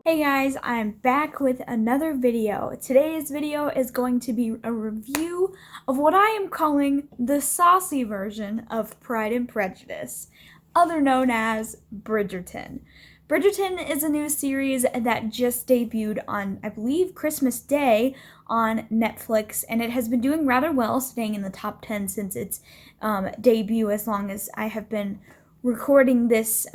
Hey guys, I'm back with another video. Today's video is going to be a review of what I am calling the saucy version of Pride and Prejudice, other known as Bridgerton. Bridgerton is a new series that just debuted on, I believe, Christmas Day on Netflix, and it has been doing rather well, staying in the top 10 since its debut, as long as I have been recording this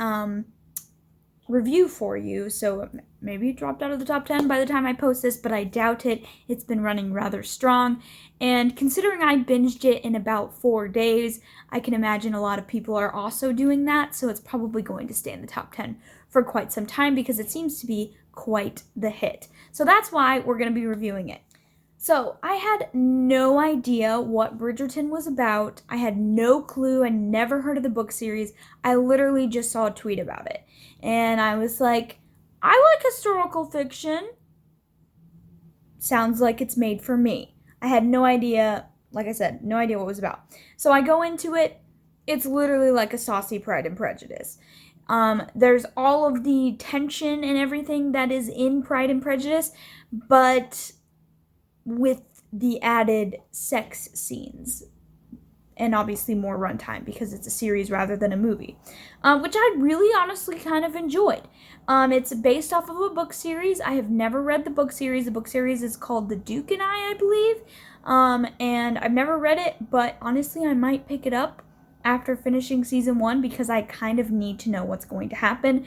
review for you, so maybe it dropped out of the top 10 by the time I post this, but I doubt it. It's been running rather strong, and considering I binged it in about 4 days, I can imagine a lot of people are also doing that, so it's probably going to stay in the top 10 for quite some time because it seems to be quite the hit. So that's why we're going to be reviewing it. So, I had no idea what Bridgerton was about. I had no clue. I never heard of the book series. I literally just saw a tweet about it. And I was like, I like historical fiction. Sounds like it's made for me. I had no idea, like I said, no idea what it was about. So I go into it. It's literally like a saucy Pride and Prejudice. There's all of the tension and everything that is in Pride and Prejudice, but with the added sex scenes and obviously more runtime because it's a series rather than a movie, which I really honestly kind of enjoyed. It's based off of a book series. I have never read the book series. The book series is called The Duke and I believe, and I've never read it, but honestly I might pick it up after finishing season 1 because I kind of need to know what's going to happen.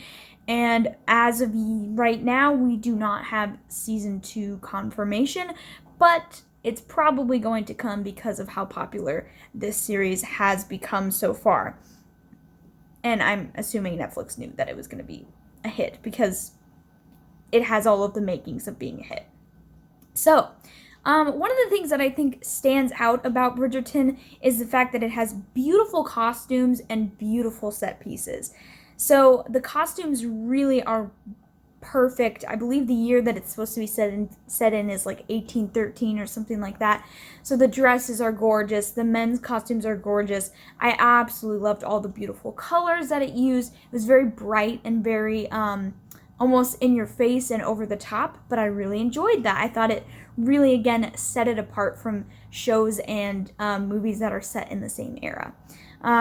And as of right now, we do not have season 2 confirmation, but it's probably going to come because of how popular this series has become so far. And I'm assuming Netflix knew that it was going to be a hit because it has all of the makings of being a hit. So, one of the things that I think stands out about Bridgerton is the fact that it has beautiful costumes and beautiful set pieces. So the costumes really are perfect. I believe the year that it's supposed to be set in is like 1813 or something like that. So the dresses are gorgeous. The men's costumes are gorgeous. I absolutely loved all the beautiful colors that it used. It was very bright and very almost in your face and over the top, but I really enjoyed that. I thought it really, again, set it apart from shows and movies that are set in the same era.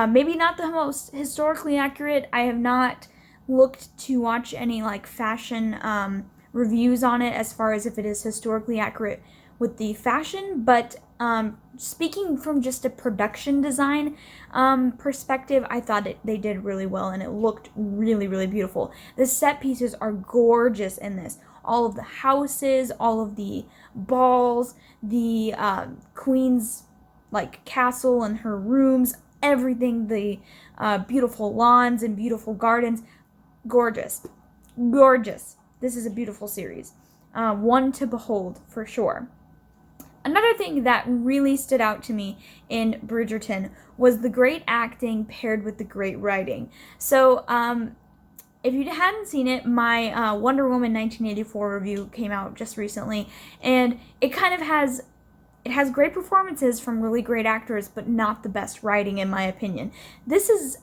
Maybe not the most historically accurate. I have not looked to watch any like fashion reviews on it as far as if it is historically accurate with the fashion, but speaking from just a production design perspective, I thought they did really well and it looked really, really beautiful. The set pieces are gorgeous in this. All of the houses, all of the balls, the queen's like castle and her rooms, everything, the beautiful lawns and beautiful gardens. Gorgeous. Gorgeous. This is a beautiful series. One to behold for sure. Another thing that really stood out to me in Bridgerton was the great acting paired with the great writing. So, if you hadn't seen it, my Wonder Woman 1984 review came out just recently, and it kind of has great performances from really great actors, but not the best writing in my opinion. This is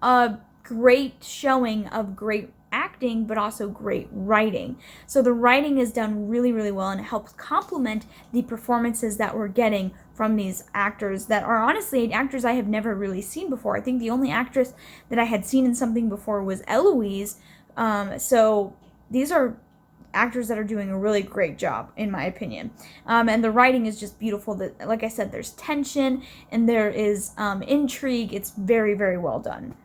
a great showing of great acting, but also great writing. So the writing is done really, really well, and it helps complement the performances that we're getting from these actors that are honestly actors I have never really seen before. I think the only actress that I had seen in something before was Eloise. So these are actors that are doing a really great job, in my opinion. And the writing is just beautiful. That, like I said, there's tension and there is intrigue. It's very, very well done.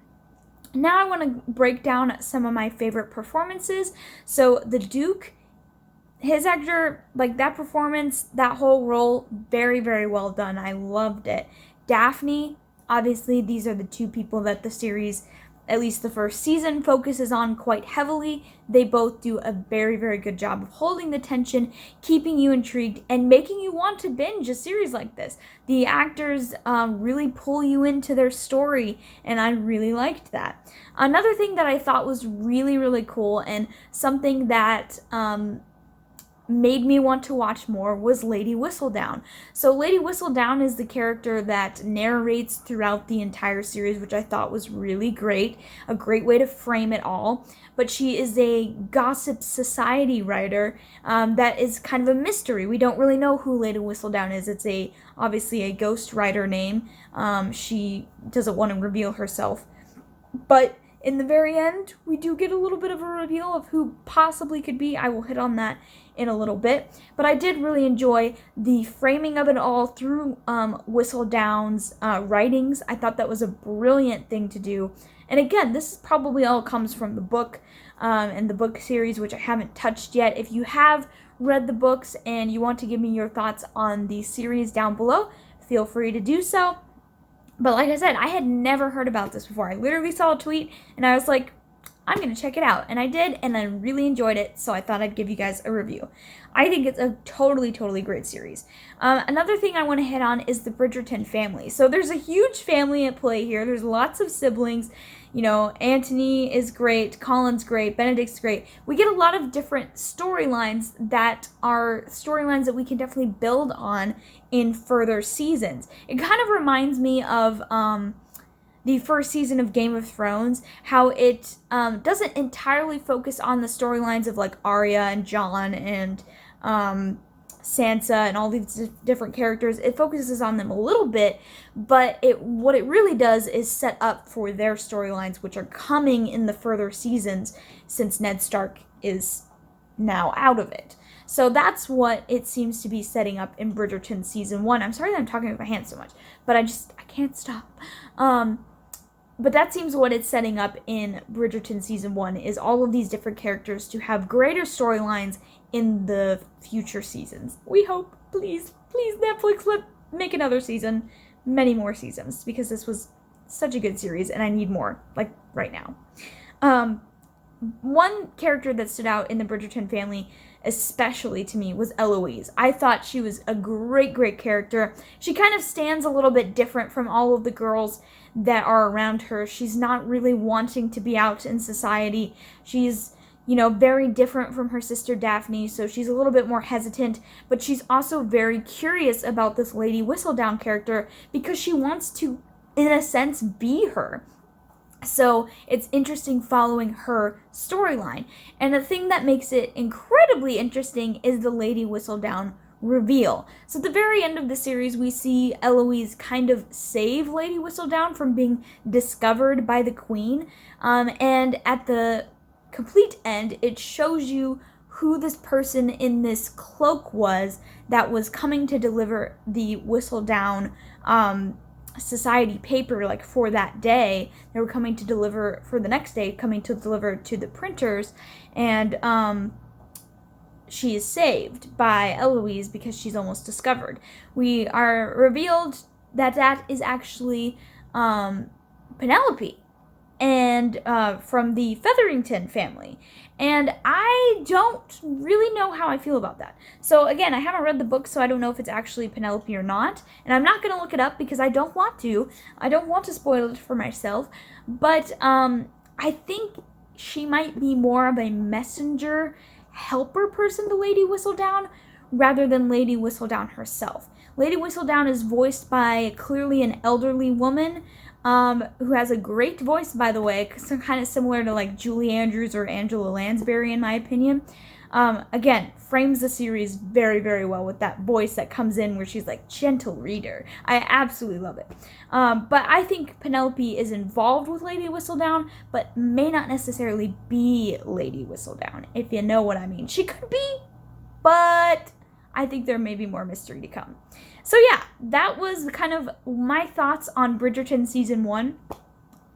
Now I want to break down some of my favorite performances. So the Duke, his actor, like that performance, that whole role, very, very well done. I loved it. Daphne, obviously, these are the two people that the series, at least the first season, focuses on quite heavily. They both do a very, very good job of holding the tension, keeping you intrigued, and making you want to binge a series like this. The actors really pull you into their story, and I really liked that. Another thing that I thought was really, really cool, and something that made me want to watch more was Lady Whistledown. So Lady Whistledown is the character that narrates throughout the entire series, which I thought was really great, a great way to frame it all. But she is a gossip society writer that is kind of a mystery. We don't really know who Lady Whistledown is. It's obviously a ghost writer name. She doesn't want to reveal herself. But in the very end, we do get a little bit of a reveal of who possibly could be. I will hit on that in a little bit. But I did really enjoy the framing of it all through Whistledown's writings. I thought that was a brilliant thing to do. And again, this probably all comes from the book and the book series, which I haven't touched yet. If you have read the books and you want to give me your thoughts on the series down below, feel free to do so. But like I said, I had never heard about this before. I literally saw a tweet and I was like, I'm going to check it out. And I did, and I really enjoyed it, so I thought I'd give you guys a review. I think it's a totally, totally great series. Another thing I want to hit on is the Brigerton family. So there's a huge family at play here. There's lots of siblings. You know, Anthony is great, Colin's great, Benedict's great. We get a lot of different storylines that are storylines that we can definitely build on in further seasons. It kind of reminds me of the first season of Game of Thrones, how it doesn't entirely focus on the storylines of like Arya and Jon and Sansa and all these different characters. It focuses on them a little bit, but what it really does is set up for their storylines, which are coming in the further seasons since Ned Stark is now out of it. So that's what it seems to be setting up in Bridgerton season 1. I'm sorry that I'm talking with my hands so much, but I can't stop. But that seems what it's setting up in Bridgerton season 1, is all of these different characters to have greater storylines in the future seasons. We hope, please, Netflix, make another season, many more seasons, because this was such a good series and I need more, like right now. One character that stood out in the Brigerton family, especially to me, was Eloise. I thought she was a great, great character. She kind of stands a little bit different from all of the girls that are around her. She's not really wanting to be out in society. She's, you know, very different from her sister Daphne, so she's a little bit more hesitant, but she's also very curious about this Lady Whistledown character because she wants to, in a sense, be her. So it's interesting following her storyline. And the thing that makes it incredibly interesting is the Lady Whistledown reveal. So at the very end of the series, we see Eloise kind of save Lady Whistledown from being discovered by the Queen. And at the complete end, it shows you who this person in this cloak was that was coming to deliver the Whistledown society paper, like for that day. They were coming to deliver for the next day, coming to deliver to the printers, and she is saved by Eloise because she's almost discovered. We are revealed that that is actually Penelope, and from the Featherington family. And I don't really know how I feel about that. So again, I haven't read the book, so I don't know if it's actually Penelope or not. And I'm not going to look it up because I don't want to. I don't want to spoil it for myself. But I think she might be more of a messenger helper person to Lady Whistledown rather than Lady Whistledown herself. Lady Whistledown is voiced by clearly an elderly woman who has a great voice, by the way, kind of similar to like Julie Andrews or Angela Lansbury, in my opinion. Again, frames the series very, very well with that voice that comes in where she's like, gentle reader. I absolutely love it. But I think Penelope is involved with Lady Whistledown, but may not necessarily be Lady Whistledown, if you know what I mean. She could be, but I think there may be more mystery to come. So yeah, that was kind of my thoughts on Bridgerton Season 1.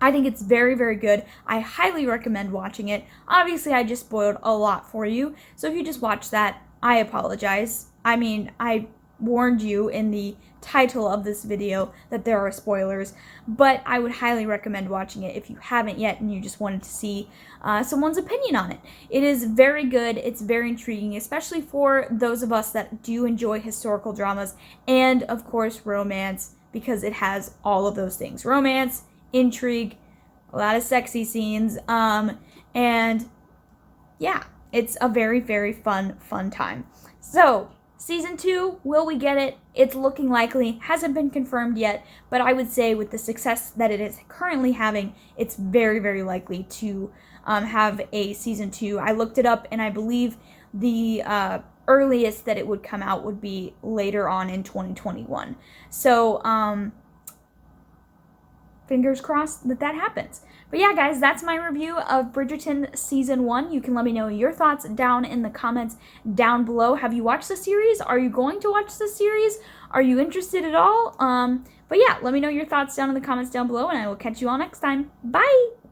I think it's very, very good. I highly recommend watching it. Obviously, I just spoiled a lot for you, so if you just watched that, I apologize. I mean, I warned you in the title of this video that there are spoilers, but I would highly recommend watching it if you haven't yet and you just wanted to see someone's opinion on it. It is very good. It's very intriguing, especially for those of us that do enjoy historical dramas and, of course, romance, because it has all of those things. Romance, intrigue, a lot of sexy scenes, and yeah, it's a very, very fun time. So, season 2, will we get it? It's looking likely. Hasn't been confirmed yet, but I would say with the success that it is currently having, it's very, very likely to have a season 2. I looked it up, and I believe the earliest that it would come out would be later on in 2021. So, fingers crossed that happens. But yeah, guys, that's my review of Bridgerton Season 1. You can let me know your thoughts down in the comments down below. Have you watched the series? Are you going to watch the series? Are you interested at all? But yeah, let me know your thoughts down in the comments down below, and I will catch you all next time. Bye!